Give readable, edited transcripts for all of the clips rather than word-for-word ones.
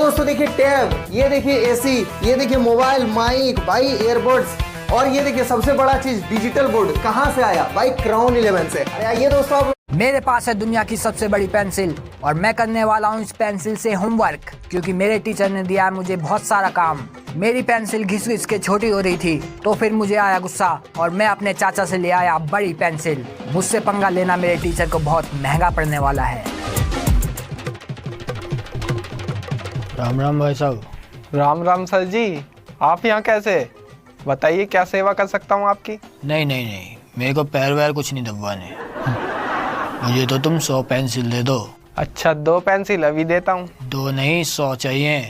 दोस्तों देखिए टैब, ये देखिए एसी, ये देखिए मोबाइल, माइक, भाई एयरबड्स और ये देखिए सबसे बड़ा चीज डिजिटल बोर्ड कहाँ से आया भाई? क्राउन 11 से। अरे आइए दोस्तों आप। मेरे पास है दुनिया की सबसे बड़ी पेंसिल और मैं करने वाला हूँ इस पेंसिल से होमवर्क, क्योंकि मेरे टीचर ने दिया है मुझे बहुत सारा काम। मेरी पेंसिल घिस घिस के छोटी हो रही थी तो फिर मुझे आया गुस्सा और मैं अपने चाचा से ले आया बड़ी पेंसिल। मुझसे पंगा लेना मेरे टीचर को बहुत महंगा पड़ने वाला है। राम राम भाई साहब। राम राम सर जी, आप यहाँ कैसे? बताइए क्या सेवा कर सकता हूँ आपकी? नहीं, मेरे को पैर वैर कुछ नहीं दबवाने। मुझे तो तुम 100 पेंसिल दे दो। अच्छा 2 पेंसिल अभी देता हूँ। 2 नहीं 100 चाहिए।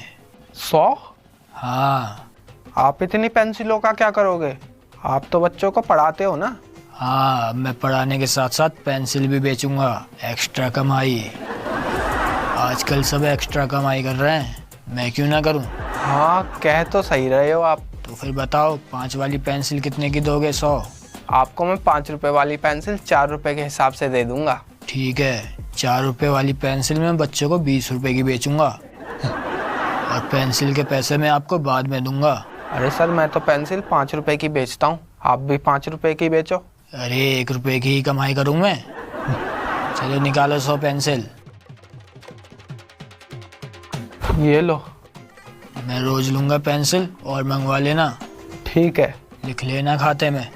100? हाँ। आप इतनी पेंसिलों का क्या करोगे? आप तो बच्चों को पढ़ाते हो ना। हाँ, मैं पढ़ाने के साथ साथ पेंसिल भी बेचूंगा। एक्स्ट्रा कमाई। आजकल सब एक्स्ट्रा कमाई कर रहे हैं, मैं क्यों ना करूँ? हाँ कह तो सही रहे हो आप। तो फिर बताओ 5 वाली पेंसिल कितने की दोगे? 100। आपको मैं 5 रुपए वाली पेंसिल 4 रुपए के हिसाब से दे दूंगा। ठीक है, 4 रुपए वाली पेंसिल मैं बच्चों को 20 रुपए की बेचूंगा और पेंसिल के पैसे मैं आपको बाद में दूंगा। अरे सर मैं तो पेंसिल 5 रुपए की बेचता हूँ, आप भी 5 रुपए की बेचो। अरे 1 रुपए की ही कमाई करूँ मैं। चलो निकालो 100 पेंसिल। ये लो। मैं रोज लूंगा पेंसिल और मंगवा लेना। ठीक है। लिख लेना खाते में।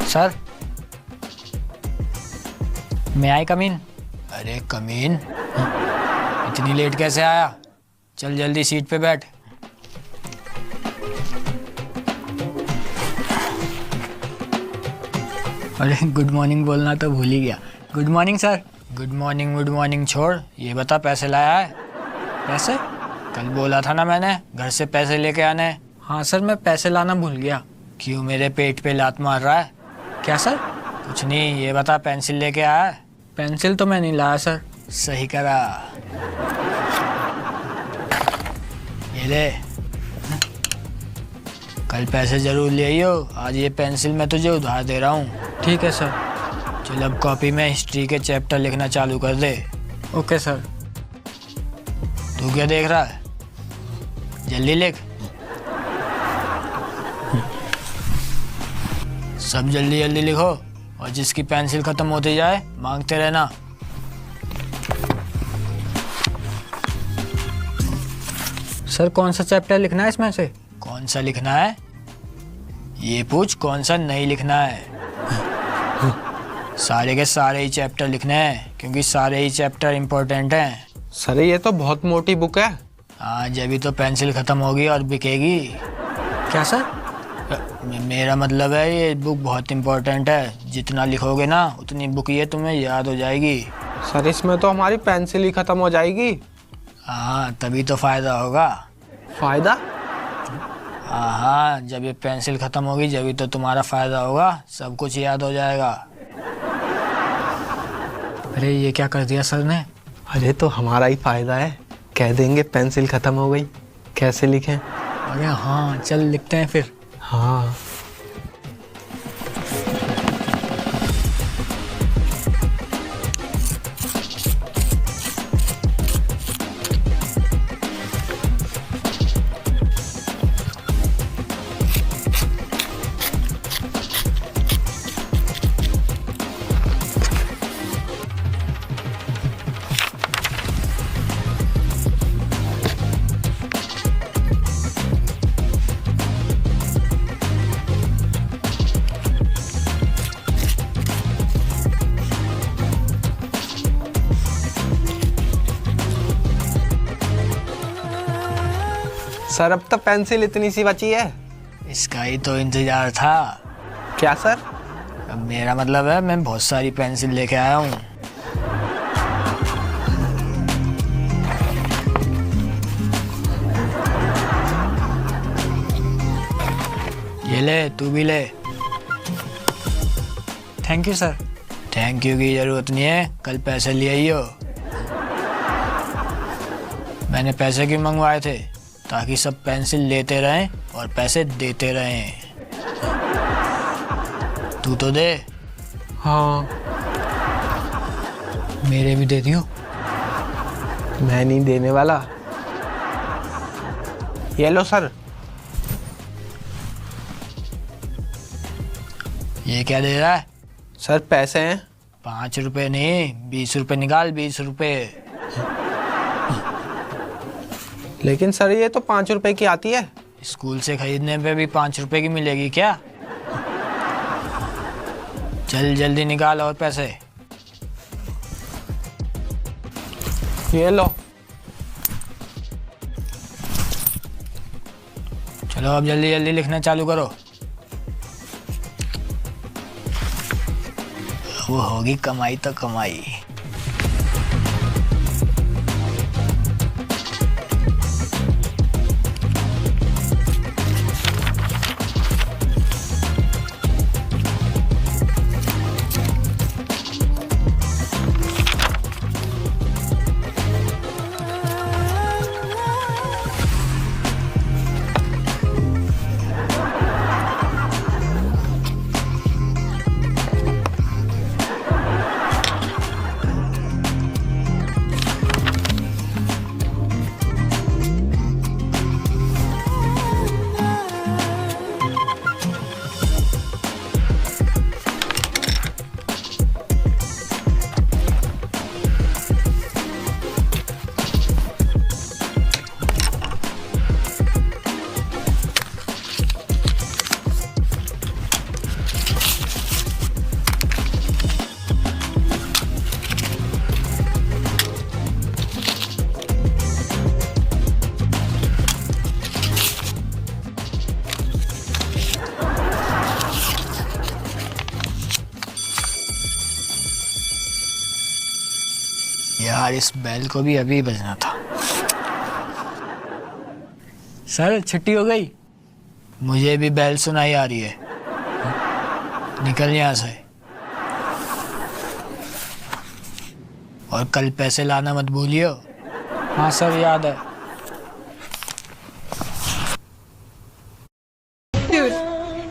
सर, मैं आई कमीन? अरे कमीन, इतनी लेट कैसे आया? चल जल्दी सीट पे बैठ। अरे गुड मॉर्निंग बोलना तो भूल ही गया। Good morning sir. Good morning छोड़, ये बता पैसे लाया है? पैसे? कल बोला था ना मैंने घर से पैसे लेके आने। हाँ सर, मैं पैसे लाना भूल गया। क्यों मेरे पेट पे लात मार रहा है? क्या सर? कुछ नहीं, ये बता पेंसिल लेके आया है? पेंसिल तो मैं नहीं लाया सर। सही करा। ये ले, कल पैसे जरूर ले आइयो। आज ये पेंसिल मैं तुझे उधार दे रहा हूँ। ठीक है सर। चल अब कॉपी में हिस्ट्री के चैप्टर लिखना चालू कर दे। Okay sir. तू क्या देख रहा है? जल्दी लिख। सब जल्दी जल्दी लिखो और जिसकी पेंसिल खत्म होती जाए मांगते रहना। सर कौन सा चैप्टर लिखना है इसमें से? कौन सा लिखना है? ये पूछ कौन सा नहीं लिखना है। सारे के सारे ही चैप्टर लिखने हैं, क्योंकि सारे ही चैप्टर इम्पोर्टेंट हैं। सर ये तो बहुत मोटी बुक है। हाँ, जब तो पेंसिल खत्म होगी और बिकेगी। क्या सर? मेरा मतलब है ये बुक बहुत इम्पोर्टेंट है। जितना लिखोगे ना उतनी बुक ये तुम्हें याद हो जाएगी। सर इसमें तो हमारी पेंसिल ही खत्म हो जाएगी। हाँ, तभी तो फायदा होगा। फायदा? हाँ, जब ये पेंसिल खत्म होगी जब तो तुम्हारा फायदा होगा, सब कुछ याद हो जाएगा। अरे ये क्या कर दिया सर ने? अरे तो हमारा ही फायदा है, कह देंगे पेंसिल खत्म हो गई। कैसे लिखें? अरे हाँ, चल लिखते हैं फिर। हाँ। सर अब तो पेंसिल इतनी सी बची है। इसका ही तो इंतजार था। क्या सर? अब मेरा मतलब है मैं बहुत सारी पेंसिल लेके आया हूँ। ये ले, तू भी ले। Thank you sir. Thank you की जरूरत नहीं है, कल पैसे ले आइयो। मैंने पैसे क्यों मंगवाए थे? ताकि सब पेंसिल लेते रहें और पैसे देते रहें। तू तो दे। हाँ। मेरे भी दे दियो। मैं नहीं देने वाला। ये लो सर। ये क्या दे रहा है? सर पैसे हैं। 5 रुपए नहीं, 20 रुपए निकाल, 20 रुपए। लेकिन सर ये तो 5 रुपए की आती है। स्कूल से खरीदने पे भी 5 रुपए की मिलेगी क्या? चल जल्दी निकाल और पैसे। ये लो। चलो अब जल्दी जल्दी लिखना चालू करो। वो होगी कमाई तो कमाई। यार इस बैल को भी अभी बजना था। सर छुट्टी हो गई। मुझे भी बैल सुनाई आ रही है। निकल यहाँ से। और कल पैसे लाना मत भूलियो। हाँ सर याद है। Dude,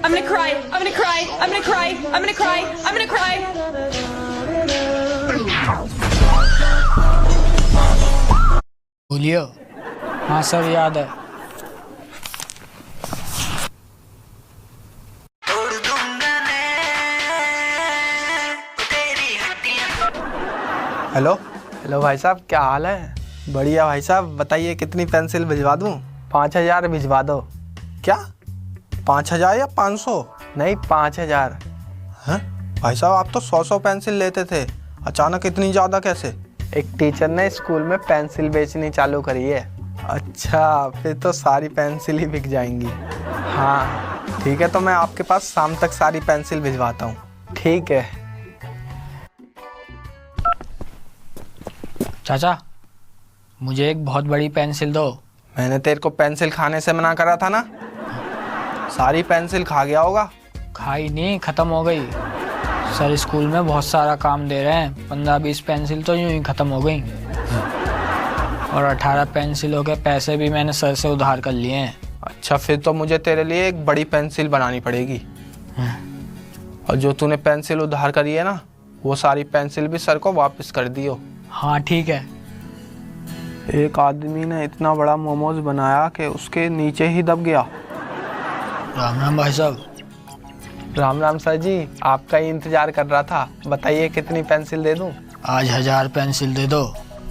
I'm gonna cry. I'm gonna cry. I'm gonna cry. I'm gonna cry. I'm gonna cry. भूलियो। हाँ सर याद है। हेलो। हेलो भाई साहब, क्या हाल है? बढ़िया भाई साहब, बताइए कितनी पेंसिल भिजवा दूँ? 5000 भिजवा दो। क्या 5000 या 500? नहीं 5000। हैं भाई साहब, आप तो 100 पेंसिल लेते थे, अचानक इतनी ज़्यादा कैसे? एक टीचर ने स्कूल में पेंसिल बेचनी चालू करी है। अच्छा, फिर तो सारी पेंसिल ही बिक जाएंगी। हाँ ठीक है, तो मैं आपके पास शाम तक सारी पेंसिल भिजवाता हूँ। ठीक है। चाचा मुझे एक बहुत बड़ी पेंसिल दो। मैंने तेरे को पेंसिल खाने से मना करा था ना? सारी पेंसिल खा गया होगा। खाई नहीं, ख़त्म हो गई। सर स्कूल में बहुत सारा काम दे रहे हैं, 15-20 पेंसिल तो यूं ही ख़त्म हो गई। और 18 पेंसिलों के पैसे भी मैंने सर से उधार कर लिए हैं। अच्छा, फिर तो मुझे तेरे लिए एक बड़ी पेंसिल बनानी पड़ेगी। और जो तूने पेंसिल उधार करी है ना, वो सारी पेंसिल भी सर को वापस कर दियो। हाँ ठीक है। एक आदमी ने इतना बड़ा मोमोज बनाया कि उसके नीचे ही दब गया। राम राम भाई साहब। राम राम सर जी, आपका ही इंतजार कर रहा था। बताइए कितनी पेंसिल दे दूं? आज 1000 पेंसिल दे दो।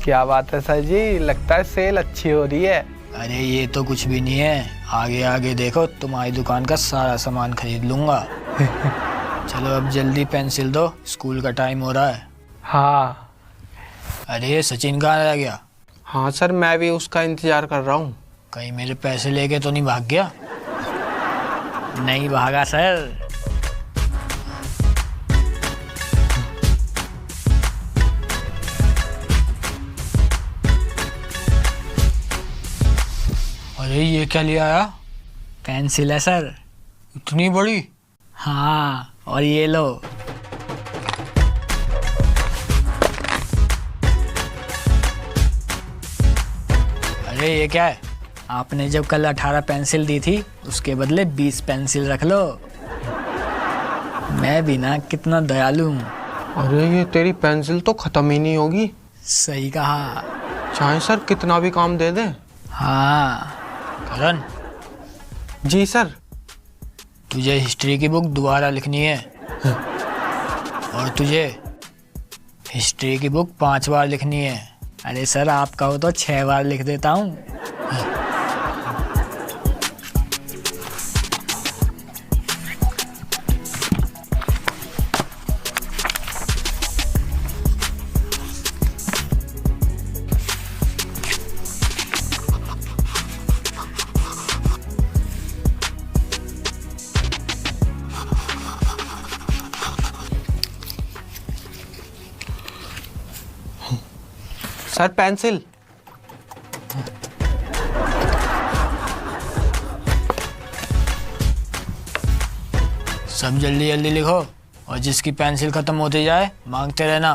क्या बात है सर जी, लगता है सेल अच्छी हो रही है। अरे ये तो कुछ भी नहीं है, आगे आगे देखो, तुम्हारी दुकान का सारा सामान खरीद लूँगा। चलो अब जल्दी पेंसिल दो, स्कूल का टाइम हो रहा है। हाँ। अरे सचिन कहाँ रह गया? हाँ सर, मैं भी उसका इंतजार कर रहा हूँ। कहीं मेरे पैसे लेके तो नहीं भाग गया? नहीं भागा सर। अरे ये क्या लिया आया? पेंसिल है सर। इतनी बड़ी? हाँ, और ये लो। अरे ये क्या है? आपने जब कल 18 पेंसिल दी थी उसके बदले 20 पेंसिल रख लो। मैं भी ना कितना दयालु हूँ। अरे ये तेरी पेंसिल तो खत्म ही नहीं होगी। सही कहा। चाहे सर कितना भी काम दे दे। हाँ करण, जी सर। तुझे हिस्ट्री की बुक दोबारा लिखनी है और तुझे हिस्ट्री की बुक 5 बार लिखनी है। अरे सर आप कहो तो 6 बार लिख देता हूँ। Sir pencil. सब जल्दी जल्दी लिखो और जिसकी पेंसिल खत्म होती जाए मांगते रहना।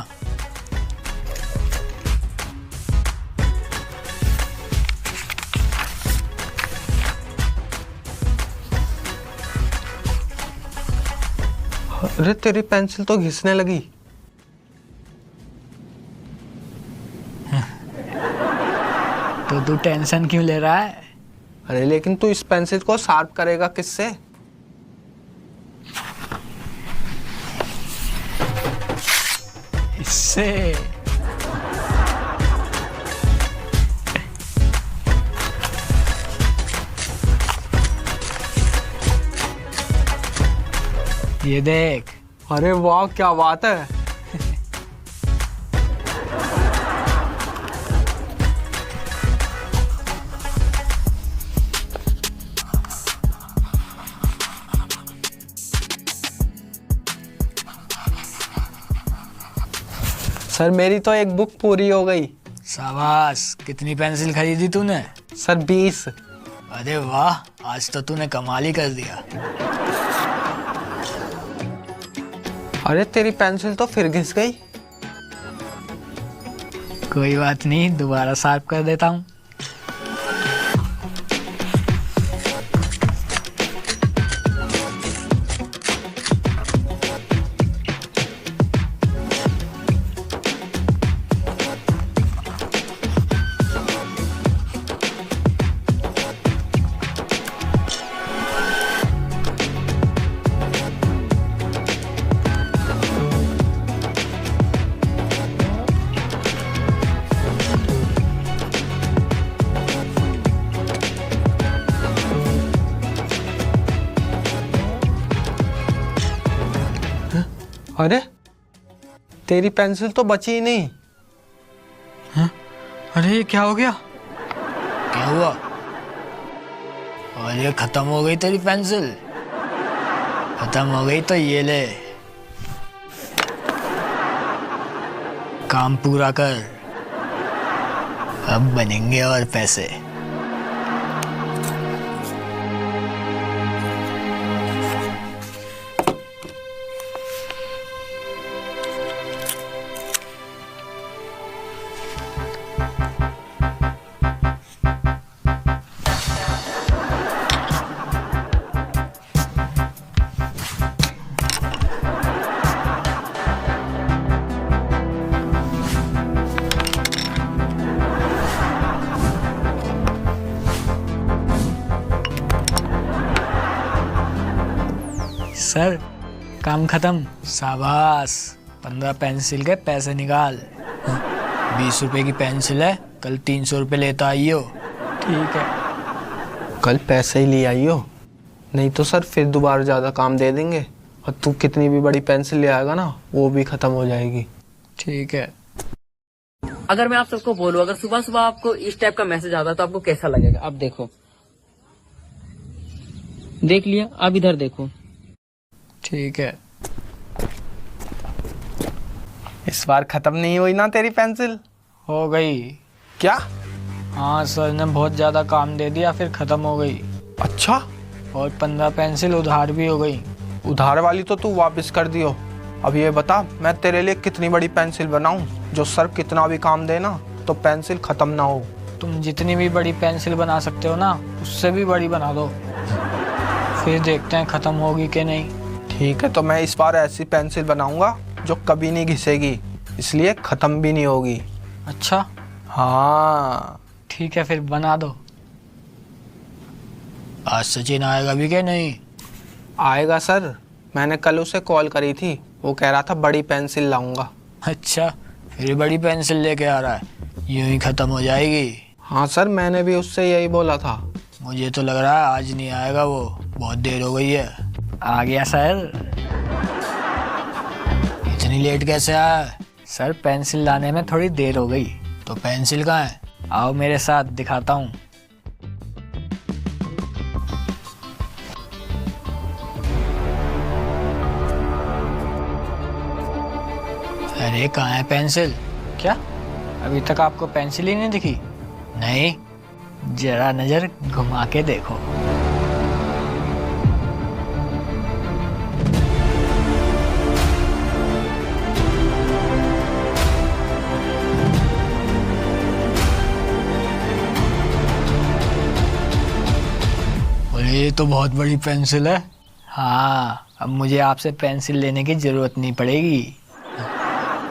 अरे तेरी पेंसिल तो घिसने लगी। तो तू टेंशन क्यों ले रहा है? अरे लेकिन तू इस पेंसिल को शार्प करेगा किससे? इससे। ये देख। अरे वाह क्या बात है। सर मेरी तो एक बुक पूरी हो गई। शाबाश। कितनी पेंसिल खरीदी तूने? सर 20। अरे वाह, आज तो तूने कमाल ही कर दिया। अरे तेरी पेंसिल तो फिर घिस गई। कोई बात नहीं, दोबारा साफ कर देता हूँ। अरे तेरी पेंसिल तो बची ही नहीं। अरे ये क्या हो गया? क्या हुआ? और ये खत्म हो गई तेरी पेंसिल। खत्म हो गई तो ये ले, काम पूरा कर, अब बनेंगे और पैसे। सर काम खत्म। शाबाश। 15 पेंसिल के पैसे निकाल। 20 रुपए की पेंसिल है, कल 300 रुपए लेता आइयो। ठीक है। कल पैसे ही ले आइयो, नहीं तो सर फिर दोबारा ज़्यादा काम दे देंगे और तू कितनी भी बड़ी पेंसिल ले आएगा ना वो भी ख़त्म हो जाएगी। ठीक है। अगर मैं आप सबको बोलूं, अगर सुबह सुबह आपको इस टाइप का मैसेज आता तो आपको कैसा लगेगा? आप देखो, देख लिया, अब इधर देखो। ठीक है। इस बार ख़त्म नहीं हुई ना तेरी पेंसिल? हो गई। क्या? हाँ सर ने बहुत ज़्यादा काम दे दिया, फिर ख़त्म हो गई। अच्छा। और 15 पेंसिल उधार भी हो गई। उधार वाली तो तू वापस कर दियो। अब ये बता मैं तेरे लिए कितनी बड़ी पेंसिल बनाऊं जो सर कितना भी काम दे ना तो पेंसिल ख़त्म ना हो। तुम जितनी भी बड़ी पेंसिल बना सकते हो ना, उससे भी बड़ी बना दो, फिर देखते हैं ख़त्म होगी कि नहीं। ठीक है, तो मैं इस बार ऐसी पेंसिल बनाऊंगा जो कभी नहीं घिसेगी, इसलिए ख़त्म भी नहीं होगी। अच्छा हाँ ठीक है, फिर बना दो। आज सचिन आएगा भी कि नहीं? आएगा सर, मैंने कल उसे कॉल करी थी, वो कह रहा था बड़ी पेंसिल लाऊंगा। अच्छा, फिर बड़ी पेंसिल लेके आ रहा है, यूं ही ख़त्म हो जाएगी। हाँ सर, मैंने भी उससे यही बोला था। मुझे तो लग रहा है आज नहीं आएगा वो, बहुत देर हो गई है। आ गया सर। इतनी लेट कैसे आया? सर पेंसिल लाने में थोड़ी देर हो गई। तो पेंसिल कहाँ है? आओ मेरे साथ दिखाता हूँ। अरे कहाँ है पेंसिल? क्या अभी तक आपको पेंसिल ही नहीं दिखी? नहीं, जरा नजर घुमा के देखो। अरे ये तो बहुत बड़ी पेंसिल है। हाँ, अब मुझे आपसे पेंसिल लेने की जरूरत नहीं पड़ेगी।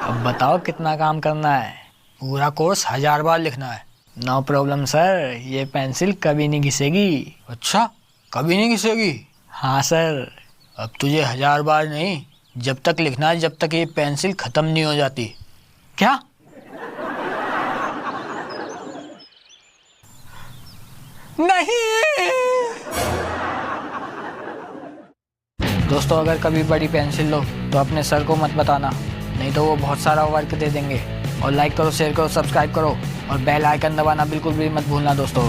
अब बताओ कितना काम करना है? पूरा कोर्स 1000 बार लिखना है। नो प्रॉब्लम सर, ये पेंसिल कभी नहीं घिसेगी। अच्छा, कभी नहीं घिसेगी? हाँ सर। अब तुझे 1000 बार नहीं, जब तक लिखना है, जब तक ये पेंसिल ख़त्म नहीं हो जाती। क्या? नहीं। दोस्तों, अगर कभी बड़ी पेंसिल लो तो अपने सर को मत बताना, नहीं तो वो बहुत सारा वर्क दे देंगे। और लाइक करो, शेयर करो, सब्सक्राइब करो और बेल आइकन दबाना बिल्कुल भी मत भूलना दोस्तों।